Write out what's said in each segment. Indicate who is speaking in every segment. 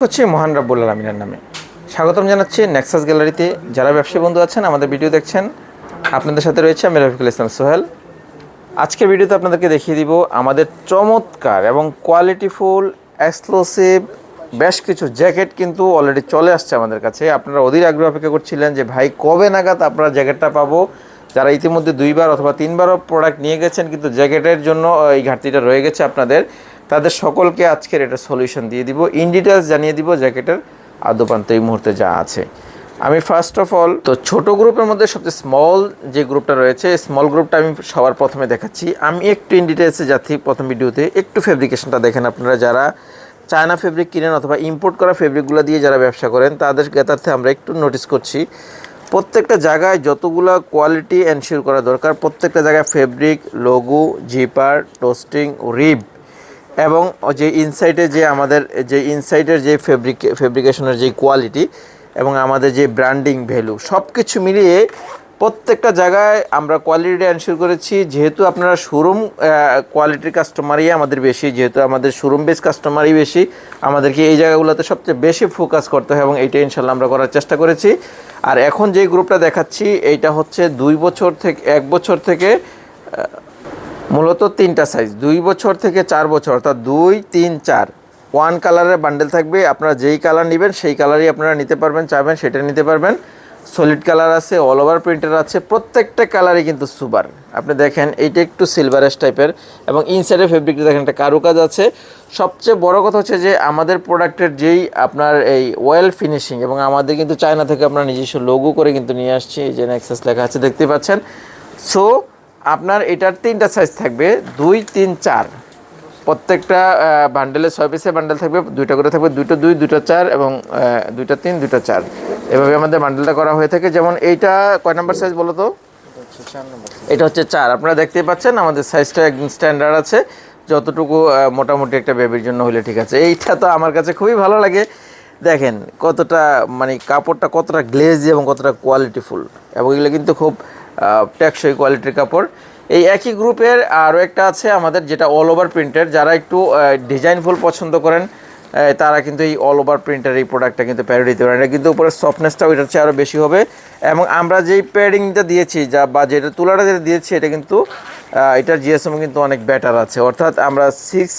Speaker 1: হচ্ছে মহান রাব্বুল আলামিনের নামে স্বাগতম জানাচ্ছি নেক্সাস গ্যালারিতে। যারা ব্যবসায়ী বন্ধু আছেন আমাদের ভিডিও দেখছেন, আপনাদের সাথে রয়েছে আমি রফিকুল ইসলাম সোহেল। আজকের ভিডিওতে আপনাদেরকে দেখিয়ে দিব আমাদের চমৎকার এবং কোয়ালিটিফুল এক্সক্লুসিভ বেশ কিছু জ্যাকেট কিন্তু অলরেডি চলে আসছে আমাদের কাছে। আপনারা অধীর আগ্রহ অপেক্ষা করছিলেন যে ভাই কবে নাগাদ আপনারা জ্যাকেটটা পাবো। যারা ইতিমধ্যে 2বার অথবা 3বারও প্রোডাক্ট নিয়ে গেছেন কিন্তু জ্যাকেটের জন্য এই ঘাটতিটা রয়ে গেছে আপনাদের, তাদের সকলকে আজকের এটা সলিউশন দিয়ে দিব, ইন ডিটেলস জানিয়ে দিব জ্যাকেটের আদ্যপান্ত এই মুহূর্তে যা আছে। আমি ফার্স্ট অফ অল তো ছোট গ্রুপের মধ্যে সবচেয়ে স্মল যে গ্রুপটা রয়েছে স্মল গ্রুপটা আমি সবার প্রথমে দেখাচ্ছি। আমি একটু ইন ডিটেলসে যাচ্ছি প্রথম ভিডিওতে। একটু ফেব্রিকেশনটা দেখেন, আপনারা যারা চায়না ফেব্রিক কিনেন অথবা ইম্পোর্ট করা ফেব্রিকগুলো দিয়ে যারা ব্যবসা করেন তাদের জ্ঞাতার্থে আমরা একটু নোটিস করছি প্রত্যেকটা জায়গায় যতগুলো কোয়ালিটি এনশিওর করা দরকার প্রত্যেকটা জায়গায় ফেব্রিক, লোগো, জিপার, টোস্টিং, রিব এবং যে ইনসাইডে যে আমাদের যে ইনসাইডের যে ফেব্রিকেশনের যে কোয়ালিটি এবং আমাদের যে ব্র্যান্ডিং ভ্যালু সব কিছু মিলিয়ে প্রত্যেকটা জায়গায় আমরা কোয়ালিটি এনশিওর করেছি। যেহেতু আপনারা শোরুম কোয়ালিটির কাস্টমারই আমাদের বেশি, যেহেতু আমাদের শোরুম বেস কাস্টমারই বেশি, আমাদেরকে এই জায়গাগুলোতে সবচেয়ে বেশি ফোকাস করতে হয় এবং এইটা ইনশাল্লাহ আমরা করার চেষ্টা করেছি। আর এখন যে গ্রুপটা দেখাচ্ছি এইটা হচ্ছে 2 বছর থেকে 1 বছর থেকে মূলত 3টা সাইজ, 2 বছর থেকে 4 বছর, অর্থাৎ 2, 3, 4 ওয়ান কালারের বান্ডেল থাকবে। আপনারা যেই কালার নেবেন সেই কালারই আপনারা নিতে পারবেন, চাইবেন সেটা নিতে পারবেন। সলিড কালার আছে, অল ওভার প্রিন্টার আছে, প্রত্যেকটা কালারই কিন্তু সুপার। আপনি দেখেন এইটা একটু সিলভারেশ টাইপের এবং ইনসাইডের ফেব্রিকটা দেখেন একটা কারুকাজ আছে। সবচেয়ে বড় কথা হচ্ছে যে আমাদের প্রোডাক্টের যেই আপনার এই ওয়েল ফিনিশিং এবং আমাদের কিন্তু চায়না থেকে আপনার নিজস্ব লোগো করে কিন্তু নিয়ে আসছি, এই যে নেক্সাস লেখা আছে দেখতে পাচ্ছেন। সো আপনার এটার 3টা সাইজ থাকবে, 2, 3, 4 প্রত্যেকটা বান্ডেলে 6 পিসের বান্ডেল থাকবে, 2টা করে থাকবে, 2টা 2, 2টা 4 এবং 2টা 3, 2টা 4 এভাবে আমাদের বান্ডেলটা করা হয়ে থাকে। যেমন এইটা কয় নাম্বার সাইজ বলো তো? এটা হচ্ছে 4। আপনারা দেখতেই পাচ্ছেন আমাদের সাইজটা একদম স্ট্যান্ডার্ড আছে, যতটুকু মোটামুটি একটা বেবির জন্য হলে ঠিক আছে। এইটা তো আমার কাছে খুবই ভালো লাগে। দেখেন কতটা মানে কাপড়টা কতটা গ্লেজি এবং কতটা কোয়ালিটিফুল এবং এগুলো কিন্তু খুব টেকসই কোয়ালিটির কাপড়। এই একই গ্রুপের আরও একটা আছে আমাদের যেটা অল ওভার প্রিন্টের। যারা একটু ডিজাইনফুল পছন্দ করেন তারা কিন্তু এই অল ওভার প্রিন্টের এই প্রোডাক্টটা কিন্তু প্যারোডি দিতে পারেন। এটা কিন্তু উপরে সফটনেসটা ওইটার চেয়ে আরও বেশি হবে এবং আমরা যেই প্যাডিংটা দিয়েছি বা যেটা তুলাটা যেটা দিয়েছি এটা কিন্তু এটার জিএসএম কিন্তু অনেক বেটার আছে। অর্থাৎ আমরা 6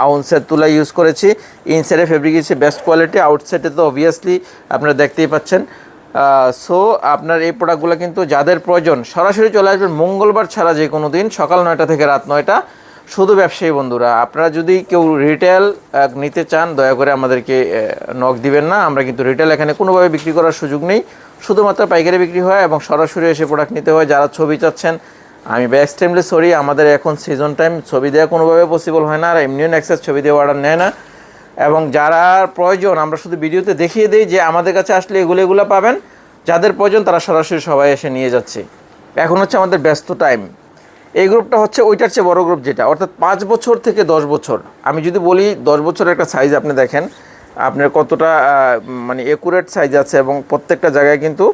Speaker 1: আউন্সের তুলা ইউজ করেছি। ইনসাইডে ফেব্রিক হচ্ছে বেস্ট কোয়ালিটি, আউটসাইডে তো অবভিয়াসলি আপনারা দেখতেই পাচ্ছেন। সো আপনার এই প্রোডাক্টগুলো কিন্তু যাদের প্রয়োজন সরাসরি চলে আসবেন মঙ্গলবার ছাড়া যে কোনো দিন সকাল 9টা থেকে রাত 9টা। শুধু ব্যবসায়ী বন্ধুরা, আপনারা যদি কেউ রিটেল নিতে চান দয়া করে আমাদেরকে নক দিবেন না। আমরা কিন্তু রিটেল এখানে কোনোভাবে বিক্রি করার সুযোগ নেই, শুধুমাত্র পাইকারি বিক্রি হয় এবং সরাসরি এসে প্রোডাক্ট নিতে হয়। যারা ছবি চাচ্ছেন আমি এক্সট্রিমলি সরি, আমাদের এখন সিজন টাইম, ছবি দেওয়া কোনোভাবে পসিবল হয় না, আর এমনিও নেক্সাস ছবি দিয়ে অর্ডার নেয় না। এবং যারা প্রয়োজন আমরা শুধু ভিডিওতে দেখিয়ে দিই যে আমাদের কাছে আসলে এগুলো পাবেন, যাদের প্রয়োজন তারা সরাসরি সবাই এসে নিয়ে যাচ্ছে। এখন হচ্ছে আমাদের ব্যস্ত টাইম। এই গ্রুপটা হচ্ছে ওইটার চেয়ে বড় গ্রুপ যেটা, অর্থাৎ 5 বছর থেকে 10 বছর। আমি যদি বলি 10 বছরের একটা সাইজ আপনি দেখেন আপনার কতটা মানে একুরেট সাইজ আছে এবং প্রত্যেকটা জায়গায় কিন্তু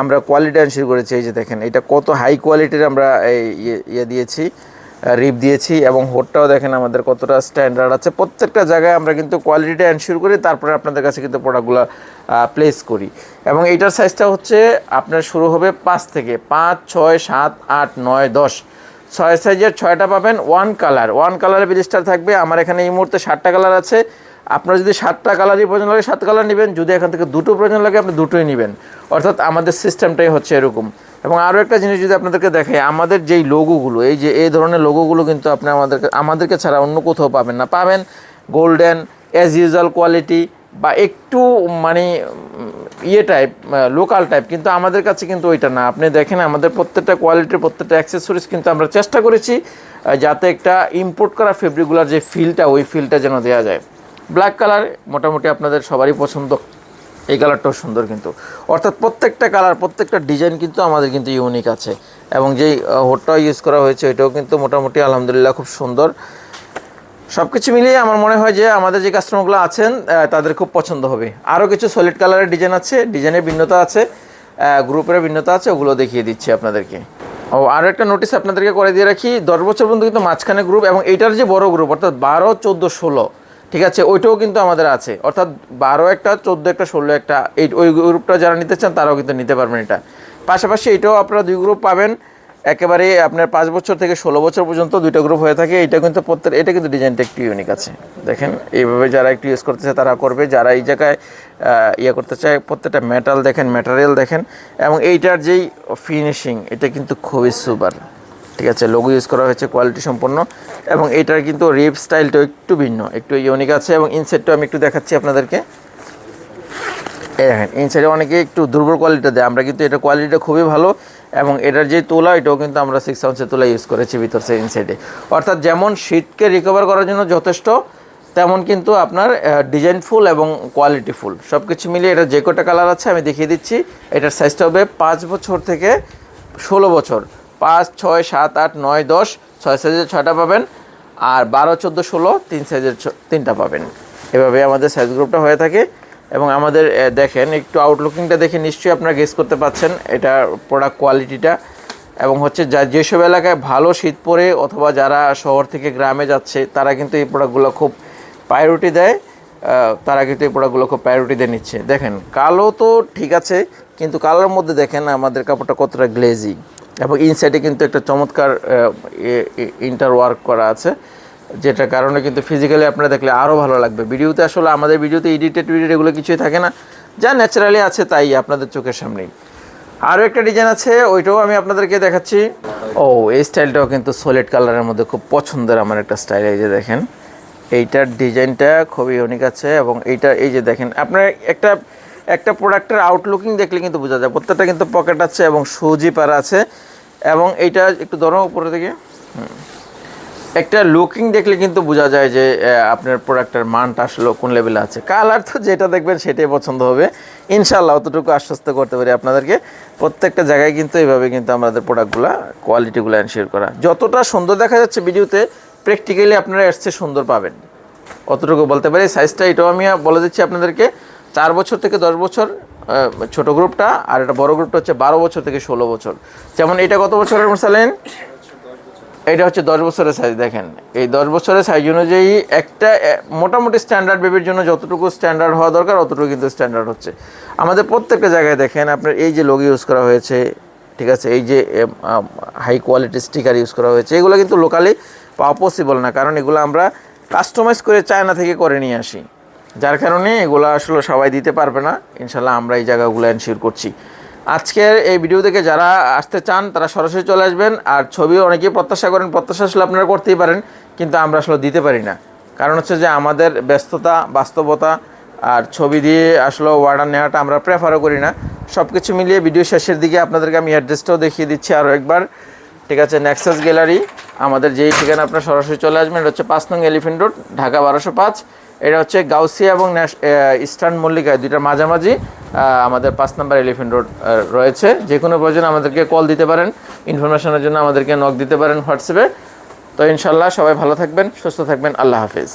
Speaker 1: আমরা কোয়ালিটি এনশিওর করেছি। এই যে দেখেন এটা কত হাই কোয়ালিটির আমরা ইয়ে দিয়েছি, রিপ দিয়েছি এবং হোডটাও দেখেন আমাদের কতটা স্ট্যান্ডার্ড আছে। প্রত্যেকটা জায়গায় আমরা কিন্তু কোয়ালিটিটা এনশিওর করি, তারপরে আপনাদের কাছে কিন্তু প্রোডাক্টগুলো প্লেস করি। এবং এইটার সাইজটা হচ্ছে আপনার শুরু হবে 5 থেকে 5, 6, 7, 8, 9, 10 6 সাইজের 6টা পাবেন। ওয়ান কালারের ব্লিস্টার থাকবে। আমার এখানে এই মুহূর্তে 7টা কালার আছে। আপনার যদি 7টা কালারই প্রয়োজন লাগে 7 কালার নেবেন, যদি এখান থেকে 2টো প্রয়োজন লাগে আপনি 2টোই নেবেন। অর্থাৎ আমাদের সিস্টেমটাই হচ্ছে এরকম। এবং আরও একটা জিনিস যদি আপনাদেরকে দেখাই, আমাদের যেই লোগোগুলো এই যে এই ধরনের লোগোগুলো কিন্তু আপনি আমাদেরকে ছাড়া অন্য কোথাও পাবেন না। পাবেন গোল্ডেন অ্যাজ ইউজুয়াল কোয়ালিটি বা একটু মানে ইয়ে টাইপ লোকাল টাইপ, কিন্তু আমাদের কাছে কিন্তু ওইটা না। আপনি দেখেন আমাদের প্রত্যেকটা কোয়ালিটির প্রত্যেকটা অ্যাক্সেসরিজ কিন্তু আমরা চেষ্টা করেছি যাতে একটা ইম্পোর্ট করা ফেব্রিকগুলোর যে ফিলটা ওই ফিলটা যেন দেওয়া যায়। ব্ল্যাক কালার মোটামুটি আপনাদের সবারই পছন্দ, এই কালারটাও সুন্দর কিন্তু। অর্থাৎ প্রত্যেকটা কালার প্রত্যেকটা ডিজাইন কিন্তু আমাদের কিন্তু ইউনিক আছে এবং যেই হোডটাও ইউজ করা হয়েছে এটাও কিন্তু মোটামুটি আলহামদুলিল্লাহ খুব সুন্দর। সব কিছু মিলিয়ে আমার মনে হয় যে আমাদের যে কাস্টমারগুলো আছেন তাদের খুব পছন্দ হবে। আরও কিছু সলিড কালারের ডিজাইন আছে, ডিজাইনের ভিন্নতা আছে, গ্রুপের ভিন্নতা আছে, ওগুলো দেখিয়ে দিচ্ছি আপনাদেরকে। আরও একটা নোটিস আপনাদেরকে করে দিয়ে রাখি, 10 বছর পর্যন্ত কিন্তু মাঝখানে গ্রুপ এবং এইটার যে বড় গ্রুপ অর্থাৎ 12, 14, 16 ঠিক আছে, ওইটাও কিন্তু আমাদের আছে, অর্থাৎ 12 একটা, 14 একটা, 16 একটা, ওই গ্রুপটা যারা নিতে চান তারাও কিন্তু নিতে পারবেন এটা। পাশাপাশি এটাও আপনারা 2 গ্রুপ পাবেন, একেবারে আপনার 5 বছর থেকে 16 বছর পর্যন্ত 2টা গ্রুপ হয়ে থাকে। এটা কিন্তু এটা কিন্তু ডিজাইনটা একটু ইউনিক আছে, দেখেন এইভাবে যারা একটু ইউজ করতে চায় তারা করবে, যারা এই জায়গায় ইয়ে করতে চায় প্রত্যেকটা মেটাল দেখেন, ম্যাটেরিয়াল দেখেন, এবং এইটার যেই ফিনিশিং এটা কিন্তু খুবই সুপার। ঠিক আছে, লোগো ইউজ করা হয়েছে কোয়ালিটি সম্পন্ন, এবং এইটার কিন্তু রিপ স্টাইলটাও একটু ভিন্ন, একটু ইউনিক আছে। এবং ইনসাইডটাও আমি একটু দেখাচ্ছি আপনাদেরকে। এই দেখেন ইনসাইডে অনেকে একটু দুর্বল কোয়ালিটি দেয়, আমরা কিন্তু এটা কোয়ালিটিটা খুবই ভালো, এবং এটার যে তোলা এটাও কিন্তু আমরা 6 আউন্সের তোলা ইউজ করেছি ভিতর সে ইনসাইডে। অর্থাৎ যেমন শীতকে রিকভার করার জন্য যথেষ্ট, তেমন কিন্তু আপনার ডিজাইনফুল এবং কোয়ালিটিফুল সব কিছু মিলিয়ে এটা যে কটা কালার আছে আমি দেখিয়ে দিচ্ছি। এটার সাইজটা হবে 5 বছর থেকে 16 বছর, 5, 6, 7, 8, 9, 10, 6 সাইজের 6টা পাবেন, আর 12, 14, 16 3 সাইজের 3টা পাবেন। এভাবে আমাদের সাইজ গ্রুপটা হয়ে থাকে। এবং আমাদের দেখেন একটু আউটলুকিংটা দেখে নিশ্চয়ই আপনারা গেস করতে পারছেন এটা প্রোডাক্ট কোয়ালিটিটা, এবং হচ্ছে যেসব এলাকায় ভালো শীত পড়ে অথবা যারা শহর থেকে গ্রামে যাচ্ছে তারা কিন্তু এই প্রোডাক্টগুলো খুব প্রায়োরিটি দেয়, তারা কিন্তু এই প্রোডাক্টগুলো খুব প্রায়োরিটি দিয়ে নিচ্ছে। দেখেন কালো তো ঠিক আছে, কিন্তু কালোর মধ্যে দেখেন আমাদের কাপড়টা কতটা গ্লেজি, এবং ইনসাইডে কিন্তু একটা চমৎকার ইন্টার ওয়ার্ক করা আছে, যেটার কারণে কিন্তু ফিজিক্যালি আপনারা দেখলে আরও ভালো লাগবে। ভিডিওতে আসলে আমাদের ভিডিওতে এডিট এগুলো কিছুই থাকে না, যা ন্যাচারালি আছে তাই আপনাদের চোখের সামনেই। আরও একটা ডিজাইন আছে, ওইটাও আমি আপনাদেরকে দেখাচ্ছি। ও এই স্টাইলটাও কিন্তু সলিড কালারের মধ্যে খুব পছন্দের আমার একটা স্টাইল। এই যে দেখেন এইটার ডিজাইনটা খুবই ইউনিক আছে, এবং এইটা এই যে দেখেন আপনার একটা প্রোডাক্টের আউটলুকিং দেখলে কিন্তু বোঝা যায় প্রত্যেকটা কিন্তু পকেট আছে এবং সুজি পারা আছে, এবং এইটা একটু ধরো উপরে থেকে একটা লুকিং দেখলে কিন্তু বোঝা যায় যে আপনার প্রোডাক্টের মানটা আসলে কোন লেভেলে আছে। কালার তো যেটা দেখবেন সেটাই পছন্দ হবে ইনশাআল্লাহ, অতটুকু আশ্বস্ত করতে পারি আপনাদেরকে। প্রত্যেকটা জায়গায় কিন্তু এইভাবে কিন্তু আমাদের প্রোডাক্টগুলো কোয়ালিটিগুলো এনশিওর করা, যতটা সুন্দর দেখা যাচ্ছে ভিডিওতে প্র্যাকটিক্যালি আপনারা এর চেয়ে সুন্দর পাবেন, অতটুকু বলতে পারি। সাইজটা এটাও আমি বলে দিচ্ছি আপনাদেরকে, 4 বছর থেকে 10 বছর ছোট গ্রুপটা, আর এটা বড় গ্রুপটা হচ্ছে 12 বছর থেকে 16 বছর। যেমন এটা কত বছরের মুরসালিন? এটা হচ্ছে 10 বছরের সাইজ। দেখেন এই 10 বছরের সাইজ অনুযায়ী একটা মোটামুটি স্ট্যান্ডার্ড বেবির জন্য যতটুকু স্ট্যান্ডার্ড হওয়া দরকার অতটুকু কিন্তু স্ট্যান্ডার্ড হচ্ছে আমাদের প্রত্যেকটা জায়গায়। দেখেন আপনার এই যে লোগো ইউজ করা হয়েছে, ঠিক আছে, এই যে হাই কোয়ালিটি স্টিকার ইউজ করা হয়েছে, এগুলো কিন্তু লোকালি পাওয়া পসিবল না, কারণ এগুলো আমরা কাস্টমাইজ করে চায়না থেকে করে নিয়ে আসি, যার কারণে এগুলো আসলে সবাই দিতে পারবে না। ইনশাল্লাহ আমরা এই জায়গাগুলো এনশিওর করছি। আজকের এই ভিডিও থেকে যারা আসতে চান তারা সরাসরি চলে আসবেন, আর ছবিও অনেকেই প্রত্যাশা করেন, প্রত্যাশা আসলে আপনারা করতেই পারেন, কিন্তু আমরা আসলে দিতে পারি না, কারণ হচ্ছে যে আমাদের ব্যস্ততা, বাস্তবতা, আর ছবি দিয়ে আসলে অর্ডার নেওয়াটা আমরা প্রেফারও করি না। সব কিছু মিলিয়ে ভিডিও শেষের দিকে আপনাদেরকে আমি অ্যাড্রেসটাও দেখিয়ে দিচ্ছি আরও একবার, ঠিক আছে। নেক্সাস গ্যালারি আমাদের যেই ঠিকানা আপনারা সরাসরি চলে আসবেন, এটা হচ্ছে 5 নং এলিফ্যান্ট রোড, ঢাকা 1205। এটা হচ্ছে গাউসিয়া এবং ইস্টার্ন মল্লিকা দুইটার মাঝামাঝি আমাদের 5 নম্বর এলিফ্যান্ট রোড রয়েছে। যে কোনো প্রয়োজনে আমাদেরকে কল দিতে পারেন, ইনফরমেশনের জন্য আমাদেরকে নক দিতে পারেন হোয়াটসঅ্যাপে। তো ইনশাল্লাহ সবাই ভালো থাকবেন, সুস্থ থাকবেন, আল্লাহ হাফিজ।